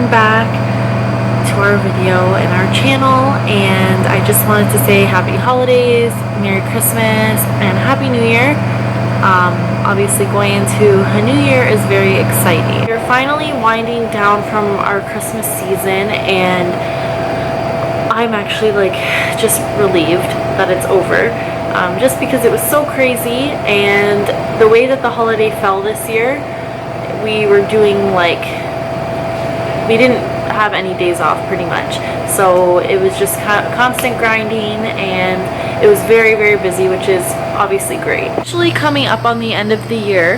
welcome back to our video and our channel, and I just wanted to say happy holidays, Merry Christmas, and Happy New Year. Obviously going into a new year is very exciting. We're finally winding down from our Christmas season, and I'm actually just relieved that it's over. Just because it was so crazy, and the way that the holiday fell this year, we were doing we didn't have any days off pretty much, so it was just constant grinding, and it was very, very busy, which is obviously great. Actually coming up on the end of the year,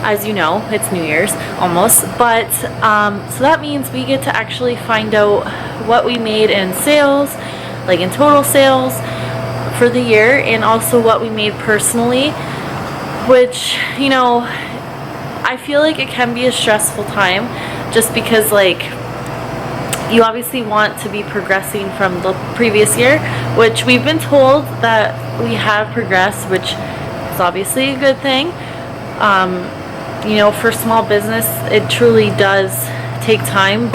as you know, it's New Year's almost, but so that means we get to actually find out what we made in sales, in total sales for the year, and also what we made personally, which, I feel like it can be a stressful time, just because you obviously want to be progressing from the previous year, which we've been told that we have progressed, which is obviously a good thing. For small business, it truly does take time.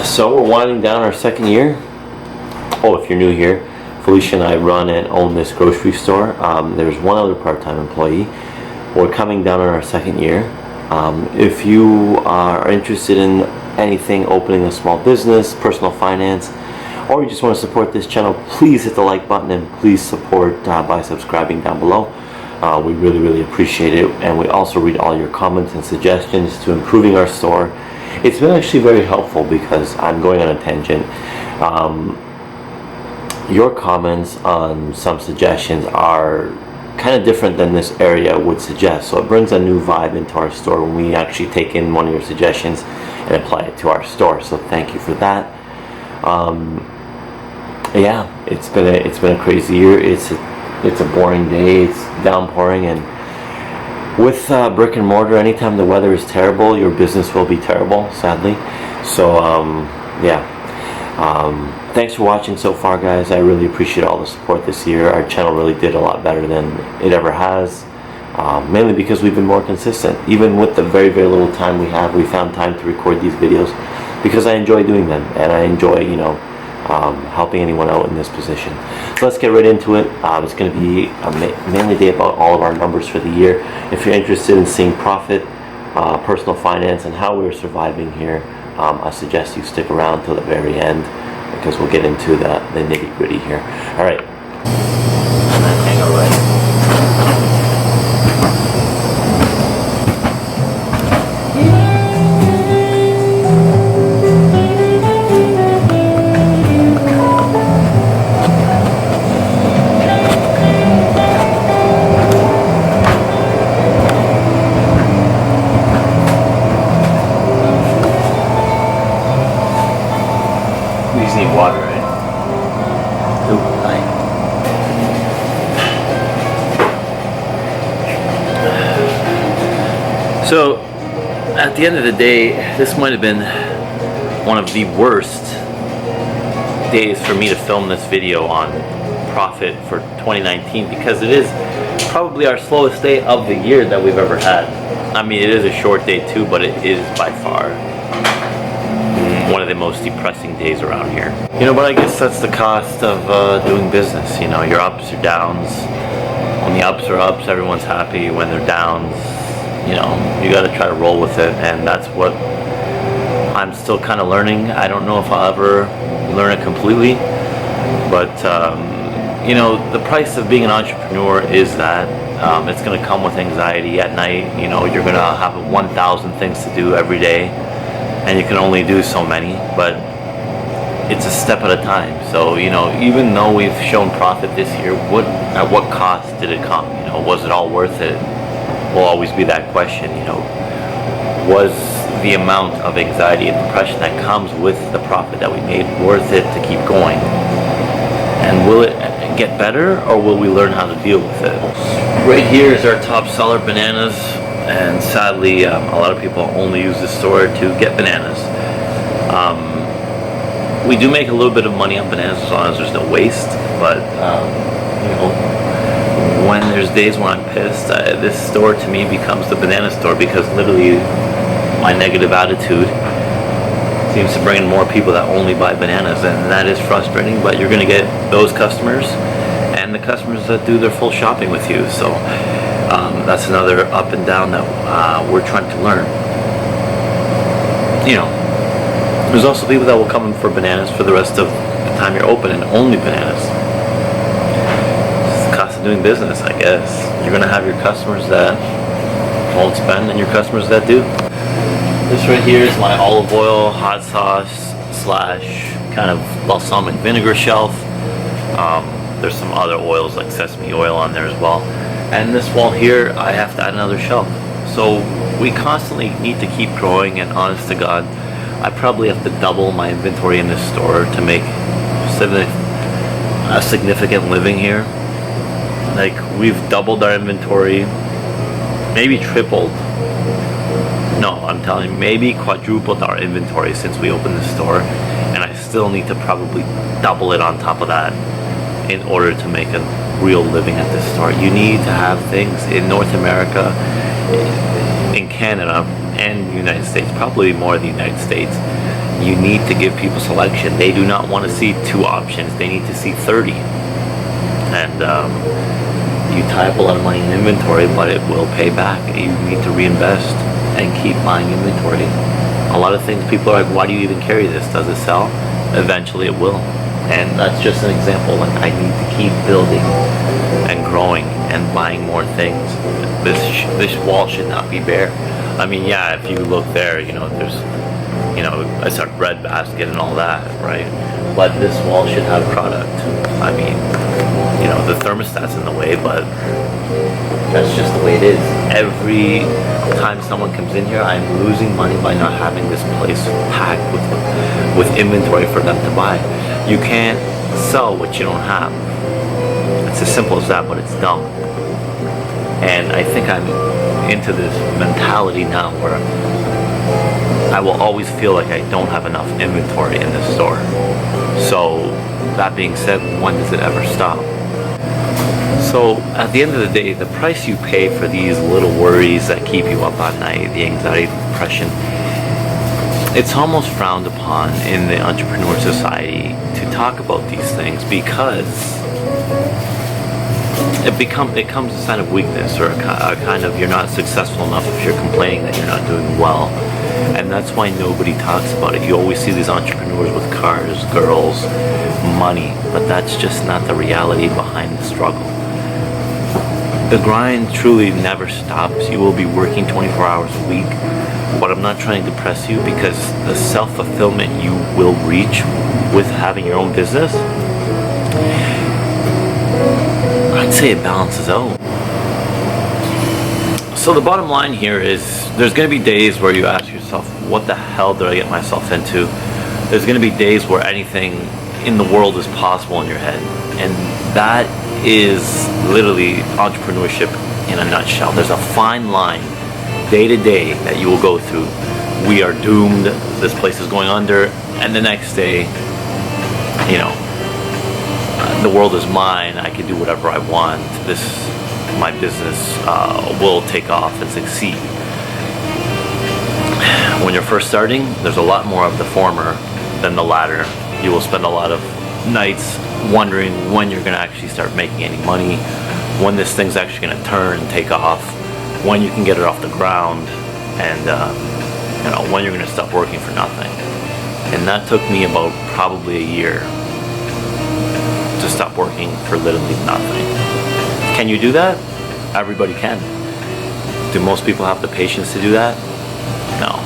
So we're winding down our second year. Oh, if you're new here, Felicia and I run and own this grocery store. There's one other part-time employee. We're coming down on our second year. If you are interested in anything, opening a small business, personal finance, or you just want to support this channel, please hit the like button, and please support by subscribing down below. We really, really appreciate it, and we also read all your comments and suggestions to improving our store. It's been actually very helpful, because I'm going on a tangent. Your comments on some suggestions are kind of different than this area would suggest, so it brings a new vibe into our store when we actually take in one of your suggestions and apply it to our store. So thank you for that. Yeah, it's been a crazy year. It's a boring day. It's downpouring, and with brick and mortar, anytime the weather is terrible, your business will be terrible, sadly. So yeah. Thanks for watching so far, guys. I really appreciate all the support this year. Our channel really did a lot better than it ever has, mainly because we've been more consistent. Even with the very, very little time we have, we found time to record these videos because I enjoy doing them, and I enjoy, helping anyone out in this position. So let's get right into it. It's going to be a mainly day about all of our numbers for the year. If you're interested in seeing profit, personal finance, and how we're surviving here, I suggest you stick around till the very end, because we'll get into the nitty-gritty here. All right. And then hang a right. These need water, right? Oop, hi. So, at the end of the day, this might have been one of the worst days for me to film this video on profit for 2019, because it is probably our slowest day of the year that we've ever had. I mean, it is a short day too, but it is by far one of the most depressing days around here. But I guess that's the cost of doing business. Your ups or downs. When the ups are ups, everyone's happy. When they're downs, you got to try to roll with it, and that's what I'm still kind of learning. I don't know if I'll ever learn it completely, but the price of being an entrepreneur is that it's going to come with anxiety at night. You're going to have 1,000 things to do every day, and you can only do so many, but it's a step at a time. So, even though we've shown profit this year, at what cost did it come? Was it all worth it? Will always be that question. Was the amount of anxiety and depression that comes with the profit that we made worth it to keep going? And will it get better, or will we learn how to deal with it? Right here is our top seller, bananas. And sadly, a lot of people only use the store to get bananas. We do make a little bit of money on bananas as long as there's no waste. but you know, when there's days when I'm pissed, this store to me becomes the banana store, because literally my negative attitude seems to bring in more people that only buy bananas, and that is frustrating. But you're going to get those customers and the customers that do their full shopping with you. So that's another up and down that we're trying to learn. You know, there's also people that will come in for bananas for the rest of the time you're open, and only bananas. It's the cost of doing business, I guess. You're going to have your customers that won't spend and your customers that do. This right here is my olive oil, hot sauce slash kind of balsamic vinegar shelf. There's some other oils like sesame oil on there as well. And this wall here, I have to add another shelf. So we constantly need to keep growing, and honest to God, I probably have to double my inventory in this store to make a significant living here. Like, we've doubled our inventory, maybe tripled. No, I'm telling you, maybe quadrupled our inventory since we opened the store, and I still need to probably double it on top of that in order to make a real living at this store. You need to have things in North America, in Canada, and the United States, probably more the United States. You need to give people selection. They do not want to see 2 options. They need to see 30. And you tie up a lot of money in inventory, but it will pay back. You need to reinvest and keep buying inventory. A lot of things, people are like, why do you even carry this? Does it sell? Eventually it will. And that's just an example. Like, I need to keep building and growing and buying more things. This wall should not be bare. I mean, yeah, if you look there, you know, there's, you know, it's our bread basket and all that, right? But this wall should have product. I mean, you know, the thermostat's in the way, but that's just the way it is. Every time someone comes in here, I'm losing money by not having this place packed with inventory for them to buy. You can't sell what you don't have. It's as simple as that, but it's dumb. And I think I'm into this mentality now where I will always feel like I don't have enough inventory in this store. So that being said, when does it ever stop? So at the end of the day, the price you pay for these little worries that keep you up at night, the anxiety, the depression, it's almost frowned upon in the entrepreneur society to talk about these things, because it becomes a sign of weakness, or a kind of, you're not successful enough if you're complaining that you're not doing well. And that's why nobody talks about it. You always see these entrepreneurs with cars, girls, money, but that's just not the reality behind the struggle. The grind truly never stops. You will be working 24 hours a week, but I'm not trying to depress you, because the self-fulfillment you will reach with having your own business, I'd say it balances out. So the bottom line here is, there's going to be days where you ask yourself, what the hell did I get myself into? There's going to be days where anything in the world is possible in your head. And that is literally entrepreneurship in a nutshell. There's a fine line day to day that you will go through. We are doomed, this place is going under, and the next day, you know, the world is mine, I can do whatever I want, my business will take off and succeed. When you're first starting, there's a lot more of the former than the latter. You will spend a lot of nights wondering when you're going to actually start making any money, when this thing's actually going to turn and take off, when you can get it off the ground, and you know, when you're going to stop working for nothing. And that took me about probably a year to stop working for literally nothing. Can you do that? Everybody can. Do most people have the patience to do that? No.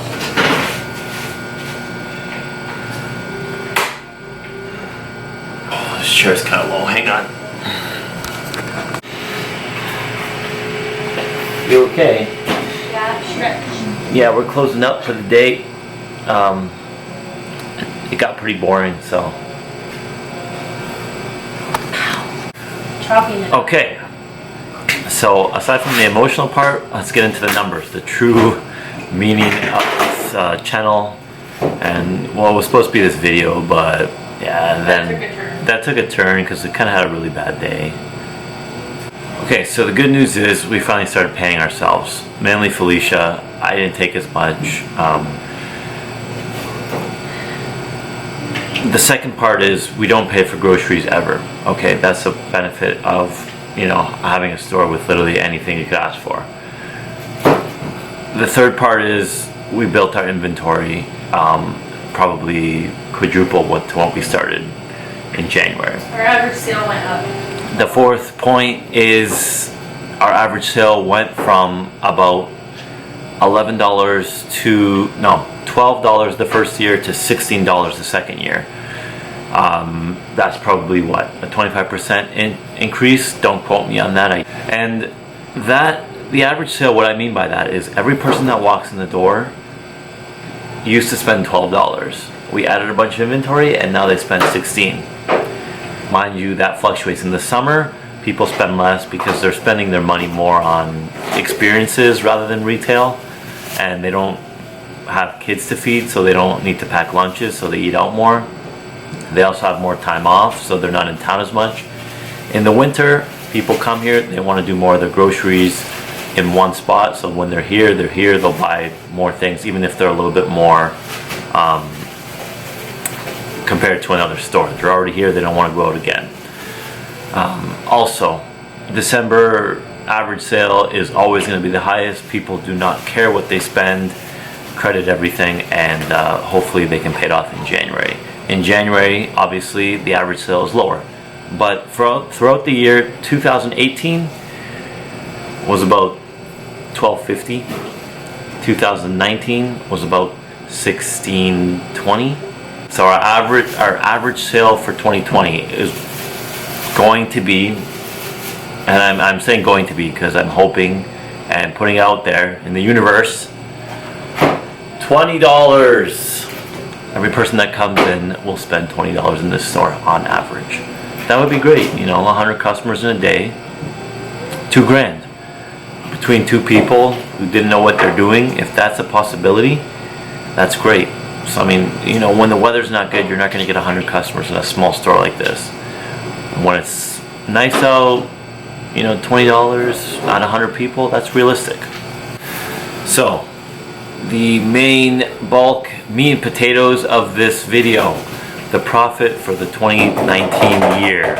Oh, this chair's kind of low. Hang on. You okay? Yeah, stretch. Yeah, we're closing up for the day. It got pretty boring, so. Chopping it. Okay. So aside from the emotional part, let's get into the numbers, the true meaning of this channel, and well, it was supposed to be this video, but yeah, and That took then a turn. that took a turn because we kind of had a really bad day. Okay, so the good news is we finally started paying ourselves. Mainly Felicia. I didn't take as much. The second part is we don't pay for groceries ever. Okay, that's a benefit of, you know, having a store with literally anything you could ask for. The third part is we built our inventory, probably quadruple what we started in January. Our average sale went up. The fourth point is our average sale went from about $11 to $12 the first year to $16 the second year. That's probably what, a 25% increase. Don't quote me on that. And that the average sale, what I mean by that is every person that walks in the door used to spend $12. We added a bunch of inventory and now they spend $16. Mind you, that fluctuates. In the summer, people spend less because they're spending their money more on experiences rather than retail, and they don't have kids to feed, so they don't need to pack lunches, so they eat out more. They also have more time off, so they're not in town as much. In the winter, people come here, they want to do more of their groceries in one spot, so when they're here, they'll buy more things, even if they're a little bit more compared to another store. They're already here, they don't want to go out again. Also, December average sale is always going to be the highest. People do not care what they spend, credit everything, and hopefully they can pay it off in January. In January, obviously, the average sale is lower. But throughout the year, 2018 was about $12.50. 2019 was about $16.20. So our average sale for 2020 is going to be, and I'm saying going to be because I'm hoping and putting it out there in the universe, $20. Every person that comes in will spend $20 in this store on average. That would be great, you know, 100 customers in a day, $2,000. Between two people who didn't know what they're doing, if that's a possibility, that's great. So I mean, you know, when the weather's not good, you're not going to get 100 customers in a small store like this. When it's nice out, you know, $20 on 100 people, that's realistic. So, the main bulk meat and potatoes of this video, the profit for the 2019 year,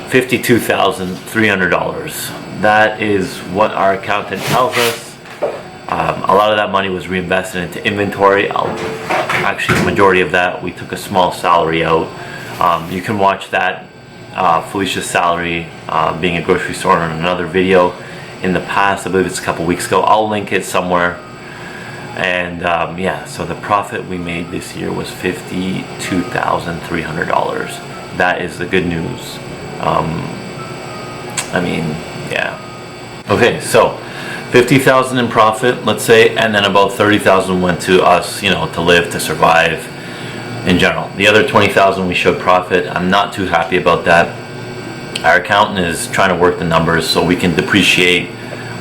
$52,300. That is what our accountant tells us. A lot of that money was reinvested into inventory. Actually, the majority of that, we took a small salary out. You can watch that, Felicia's salary being a grocery store, in another video in the past. I believe it's a couple weeks ago. I'll link it somewhere. And yeah, so the profit we made this year was $52,300. That is the good news. I mean, yeah. Okay, so 50,000 in profit, let's say, and then about 30,000 went to us, you know, to live, to survive in general. The other 20,000 we showed profit. I'm not too happy about that. Our accountant is trying to work the numbers so we can depreciate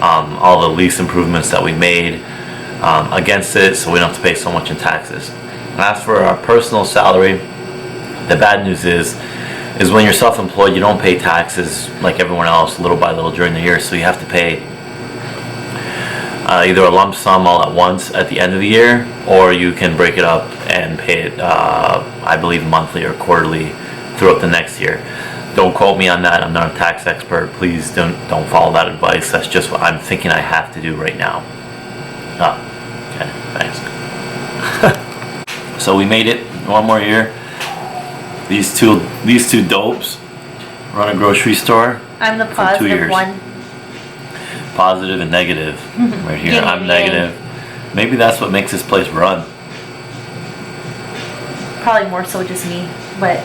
all the lease improvements that we made against it, so we don't have to pay so much in taxes. As for our personal salary, the bad news is when you're self-employed, you don't pay taxes like everyone else, little by little during the year, so you have to pay either a lump sum all at once at the end of the year, or you can break it up and pay it, I believe, monthly or quarterly throughout the next year. Don't quote me on that. I'm not a tax expert. Please don't follow that advice. That's just what I'm thinking I have to do right now. Oh, okay, thanks. So we made it one more year. These two dopes run a grocery store. I'm the for 2 positive years. one. Positive and negative. Right here, Yin I'm and negative. Maybe that's what makes this place run. Probably more so just me, but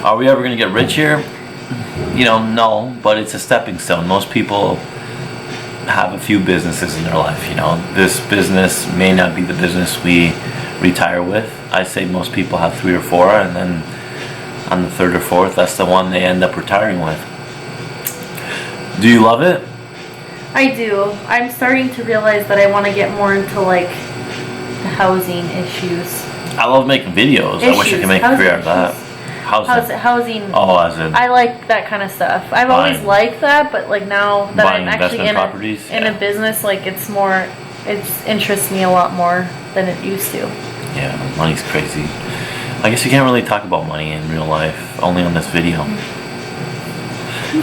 Are we ever going to get rich here? You know, no, but it's a stepping stone. Most people have a few businesses in their life, you know. This business may not be the business we retire with. I say most people have 3 or 4, and then on the 3rd or 4th, that's the one they end up retiring with. Do you love it? I do. I'm starting to realize that I want to get more into like the housing issues. I love making videos. I wish I could make a career out of that. Housing. Oh, as in. I like that kind of stuff. I've always liked that, but like now that Buying I'm actually investment in a business, like it's interests me a lot more than it used to. Yeah, money's crazy. I guess you can't really talk about money in real life, only on this video.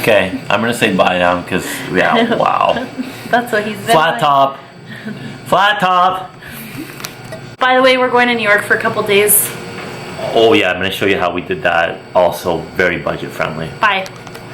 Okay, I'm gonna say bye now because wow. That's what he's been Flat top. Flat top. By the way, we're going to New York for a couple days. Oh yeah, I'm gonna show you how we did that. Also very budget friendly. Bye.